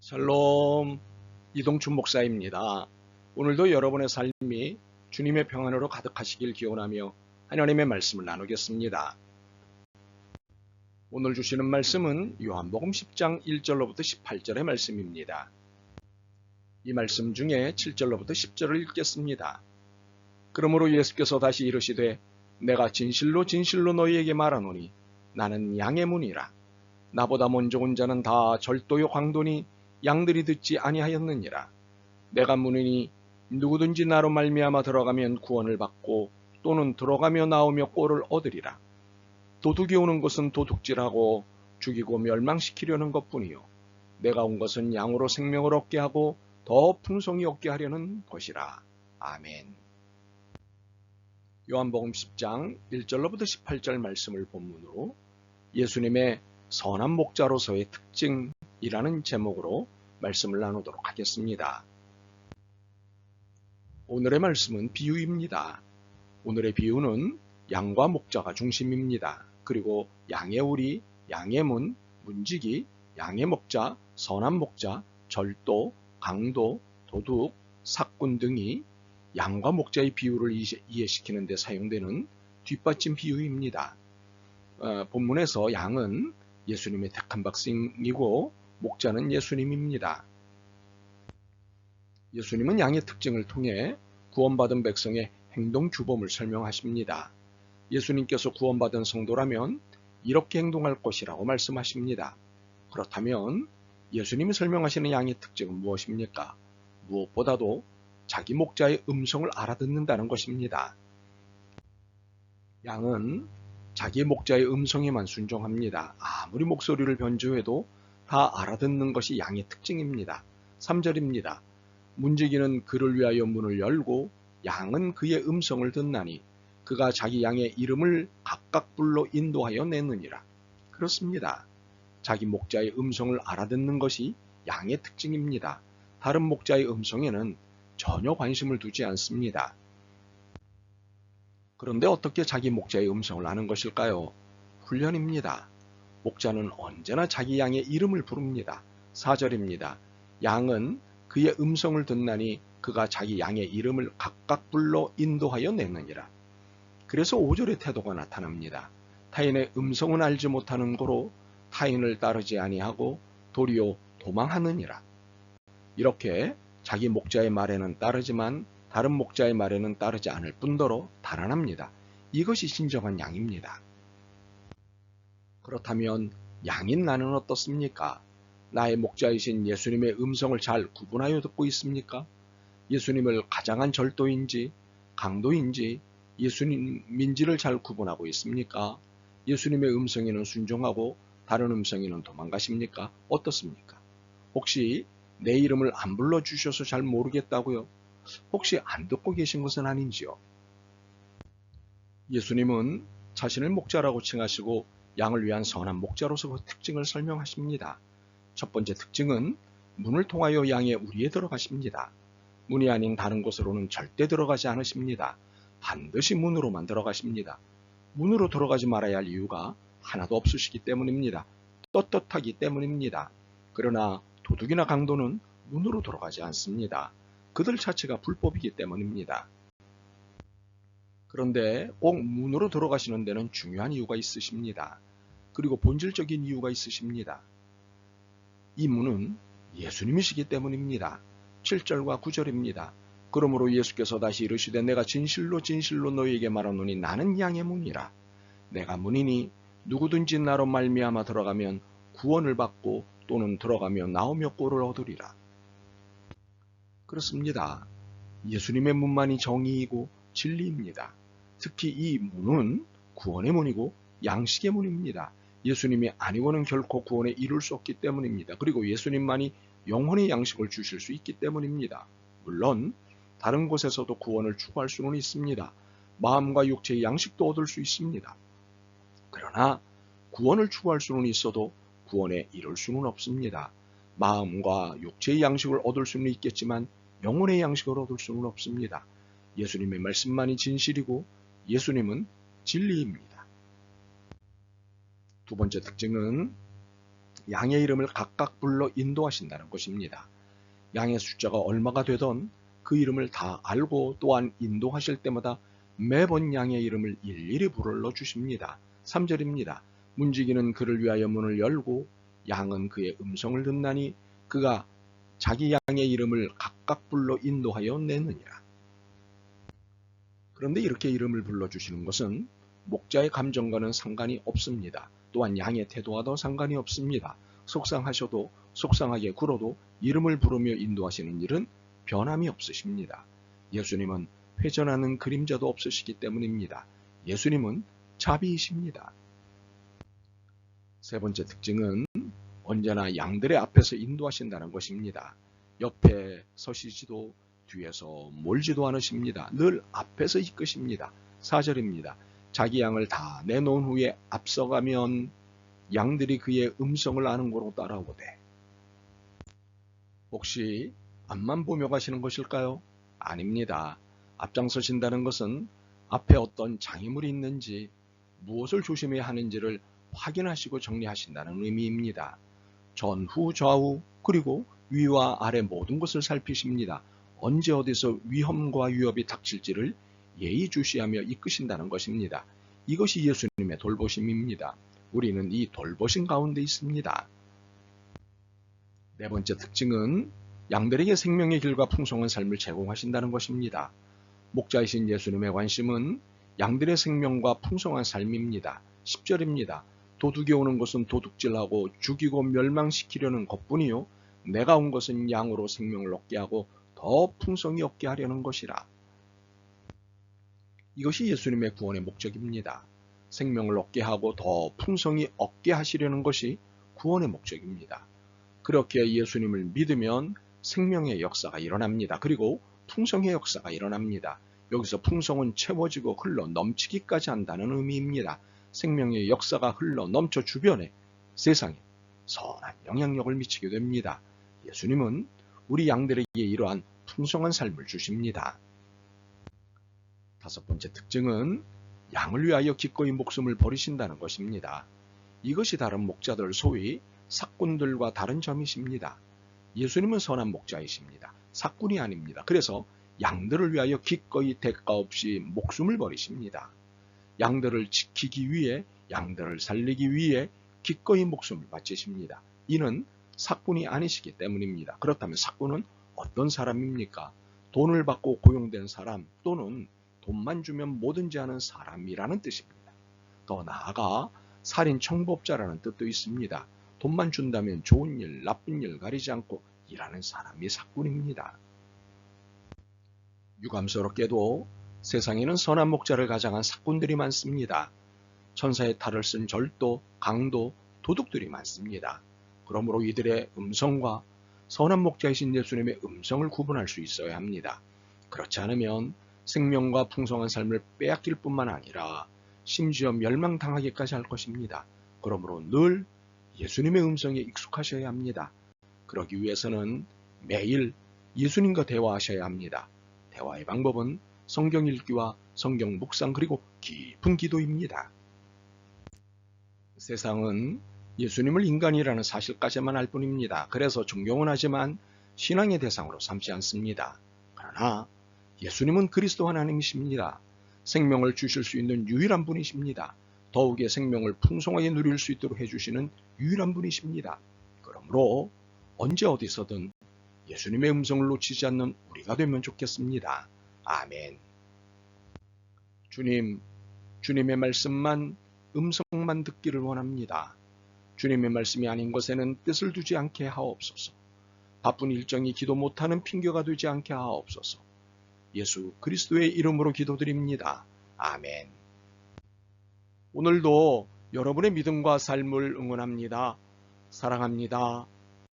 샬롬, 이동춘 목사입니다. 오늘도 여러분의 삶이 주님의 평안으로 가득하시길 기원하며 하나님의 말씀을 나누겠습니다. 오늘 주시는 말씀은 요한복음 10장 1절로부터 18절의 말씀입니다. 이 말씀 중에 7절로부터 10절을 읽겠습니다. 그러므로 예수께서 다시 이르시되 내가 진실로 진실로 너희에게 말하노니 나는 양의 문이라. 나보다 먼저 온 자는 다 절도요 강도니 양들이 듣지 아니하였느니라. 내가 문이니 누구든지 나로 말미암아 들어가면 구원을 받고 또는 들어가며 나오며 꼴을 얻으리라. 도둑이 오는 것은 도둑질하고 죽이고 멸망시키려는 것뿐이요 내가 온 것은 양으로 생명을 얻게 하고 더 풍성히 얻게 하려는 것이라. 아멘. 요한복음 10장 1절로부터 18절 말씀을 본문으로 예수님의 선한 목자로서의 특징이라는 제목으로 말씀을 나누도록 하겠습니다. 오늘의 말씀은 비유입니다. 오늘의 비유는 양과 목자가 중심입니다. 그리고 양의 우리, 양의 문, 문지기, 양의 목자, 선한 목자, 절도, 강도, 도둑, 사꾼 등이 양과 목자의 비유를 이해시키는 데 사용되는 뒷받침 비유입니다. 본문에서 양은 예수님의 택한 백성이고 목자는 예수님입니다. 예수님은 양의 특징을 통해 구원받은 백성의 행동 규범을 설명하십니다. 예수님께서 구원받은 성도라면 이렇게 행동할 것이라고 말씀하십니다. 그렇다면 예수님이 설명하시는 양의 특징은 무엇입니까? 무엇보다도 자기 목자의 음성을 알아듣는다는 것입니다. 양은 자기 목자의 음성에만 순종합니다. 아무리 목소리를 변조해도 다 알아듣는 것이 양의 특징입니다. 3절입니다. 문지기는 그를 위하여 문을 열고 양은 그의 음성을 듣나니 그가 자기 양의 이름을 각각 불러 인도하여 내느니라. 그렇습니다. 자기 목자의 음성을 알아듣는 것이 양의 특징입니다. 다른 목자의 음성에는 전혀 관심을 두지 않습니다. 그런데 어떻게 자기 목자의 음성을 아는 것일까요? 훈련입니다. 목자는 언제나 자기 양의 이름을 부릅니다. 4절입니다. 양은 그의 음성을 듣나니 그가 자기 양의 이름을 각각 불러 인도하여 내느니라. 그래서 5절의 태도가 나타납니다. 타인의 음성은 알지 못하는 고로 타인을 따르지 아니하고 도리어 도망하느니라. 이렇게 자기 목자의 말에는 따르지만 다른 목자의 말에는 따르지 않을 뿐더러 달아납니다. 이것이 진정한 양입니다. 그렇다면 양인 나는 어떻습니까? 나의 목자이신 예수님의 음성을 잘 구분하여 듣고 있습니까? 예수님을 가장한 절도인지 강도인지 예수님인지를 잘 구분하고 있습니까? 예수님의 음성에는 순종하고 다른 음성에는 도망가십니까? 어떻습니까? 혹시 내 이름을 안 불러주셔서 잘 모르겠다고요? 혹시 안 듣고 계신 것은 아닌지요? 예수님은 자신을 목자라고 칭하시고 양을 위한 선한 목자로서 그 특징을 설명하십니다. 첫 번째 특징은 문을 통하여 양의 우리에 들어가십니다. 문이 아닌 다른 곳으로는 절대 들어가지 않으십니다. 반드시 문으로만 들어가십니다. 문으로 들어가지 말아야 할 이유가 하나도 없으시기 때문입니다. 떳떳하기 때문입니다. 그러나 도둑이나 강도는 문으로 들어가지 않습니다. 그들 자체가 불법이기 때문입니다. 그런데 꼭 문으로 들어가시는 데는 중요한 이유가 있으십니다. 그리고 본질적인 이유가 있으십니다. 이 문은 예수님이시기 때문입니다. 7절과 9절입니다. 그러므로 예수께서 다시 이르시되 내가 진실로 진실로 너희에게 말하노니 나는 양의 문이라. 내가 문이니 누구든지 나로 말미암아 들어가면 구원을 받고 또는 들어가며 나오며 꼴을 얻으리라. 그렇습니다. 예수님의 문만이 정의이고 진리입니다. 특히 이 문은 구원의 문이고 양식의 문입니다. 예수님이 아니고는 결코 구원에 이룰 수 없기 때문입니다. 그리고 예수님만이 영혼의 양식을 주실 수 있기 때문입니다. 물론 다른 곳에서도 구원을 추구할 수는 있습니다. 마음과 육체의 양식도 얻을 수 있습니다. 그러나 구원을 추구할 수는 있어도 구원에 이룰 수는 없습니다. 마음과 육체의 양식을 얻을 수는 있겠지만 영혼의 양식을 얻을 수는 없습니다. 예수님의 말씀만이 진실이고 예수님은 진리입니다. 두 번째 특징은 양의 이름을 각각 불러 인도하신다는 것입니다. 양의 숫자가 얼마가 되던 그 이름을 다 알고 또한 인도하실 때마다 매번 양의 이름을 일일이 불러 주십니다. 3절입니다. 문지기는 그를 위하여 문을 열고 양은 그의 음성을 듣나니 그가 자기 양의 이름을 각각 불러 인도하여 내느니라. 그런데 이렇게 이름을 불러주시는 것은 목자의 감정과는 상관이 없습니다. 또한 양의 태도와도 상관이 없습니다. 속상하셔도 속상하게 굴어도 이름을 부르며 인도하시는 일은 변함이 없으십니다. 예수님은 회전하는 그림자도 없으시기 때문입니다. 예수님은 자비이십니다. 세 번째 특징은 언제나 양들의 앞에서 인도하신다는 것입니다. 옆에 서시지도 뒤에서 몰지도 않으십니다. 늘 앞에서 이끄십니다. 4절입니다. 자기 양을 다 내놓은 후에 앞서가면 양들이 그의 음성을 아는 고로 따라오되. 혹시 앞만 보며 가시는 것일까요? 아닙니다. 앞장서신다는 것은 앞에 어떤 장애물이 있는지 무엇을 조심해야 하는지를 확인하시고 정리하신다는 의미입니다. 전후 좌우 그리고 위와 아래 모든 것을 살피십니다. 언제 어디서 위험과 위협이 닥칠지를 예의주시하며 이끄신다는 것입니다. 이것이 예수님의 돌보심입니다. 우리는 이 돌보심 가운데 있습니다. 네 번째 특징은 양들에게 생명의 길과 풍성한 삶을 제공하신다는 것입니다. 목자이신 예수님의 관심은 양들의 생명과 풍성한 삶입니다. 10절입니다. 도둑이 오는 것은 도둑질하고 죽이고 멸망시키려는 것뿐이요 내가 온 것은 양으로 생명을 얻게 하고 더 풍성히 얻게 하려는 것이라. 이것이 예수님의 구원의 목적입니다. 생명을 얻게 하고 더 풍성히 얻게 하시려는 것이 구원의 목적입니다. 그렇게 예수님을 믿으면 생명의 역사가 일어납니다. 그리고 풍성의 역사가 일어납니다. 여기서 풍성은 채워지고 흘러 넘치기까지 한다는 의미입니다. 생명의 역사가 흘러 넘쳐 주변에 세상에 선한 영향력을 미치게 됩니다. 예수님은 우리 양들에게 이러한 풍성한 삶을 주십니다. 다섯 번째 특징은 양을 위하여 기꺼이 목숨을 버리신다는 것입니다. 이것이 다른 목자들 소위 삭군들과 다른 점이십니다. 예수님은 선한 목자이십니다. 삭군이 아닙니다. 그래서 양들을 위하여 기꺼이 대가 없이 목숨을 버리십니다. 양들을 지키기 위해 양들을 살리기 위해 기꺼이 목숨을 바치십니다. 이는 삭군이 아니시기 때문입니다. 그렇다면 삭군은 어떤 사람입니까? 돈을 받고 고용된 사람 또는 돈만 주면 뭐든지 하는 사람이라는 뜻입니다. 더 나아가 살인 청법자라는 뜻도 있습니다. 돈만 준다면 좋은 일, 나쁜 일 가리지 않고 일하는 사람이 삭군입니다. 유감스럽게도 세상에는 선한 목자를 가장한 삭군들이 많습니다. 천사의 탈을 쓴 절도, 강도, 도둑들이 많습니다. 그러므로 이들의 음성과 선한 목자이신 예수님의 음성을 구분할 수 있어야 합니다. 그렇지 않으면 생명과 풍성한 삶을 빼앗길 뿐만 아니라 심지어 멸망당하기까지 할 것입니다. 그러므로 늘 예수님의 음성에 익숙하셔야 합니다. 그러기 위해서는 매일 예수님과 대화하셔야 합니다. 대화의 방법은 성경 읽기와 성경 묵상 그리고 깊은 기도입니다. 세상은 예수님을 인간이라는 사실까지만 알 뿐입니다. 그래서 존경은 하지만 신앙의 대상으로 삼지 않습니다. 그러나 예수님은 그리스도 하나님이십니다. 생명을 주실 수 있는 유일한 분이십니다. 더욱의 생명을 풍성하게 누릴 수 있도록 해주시는 유일한 분이십니다. 그러므로 언제 어디서든 예수님의 음성을 놓치지 않는 우리가 되면 좋겠습니다. 아멘. 주님, 주님의 말씀만, 음성만 듣기를 원합니다. 주님의 말씀이 아닌 것에는 뜻을 두지 않게 하옵소서. 바쁜 일정이 기도 못하는 핑계가 되지 않게 하옵소서. 예수 그리스도의 이름으로 기도드립니다. 아멘. 오늘도 여러분의 믿음과 삶을 응원합니다. 사랑합니다.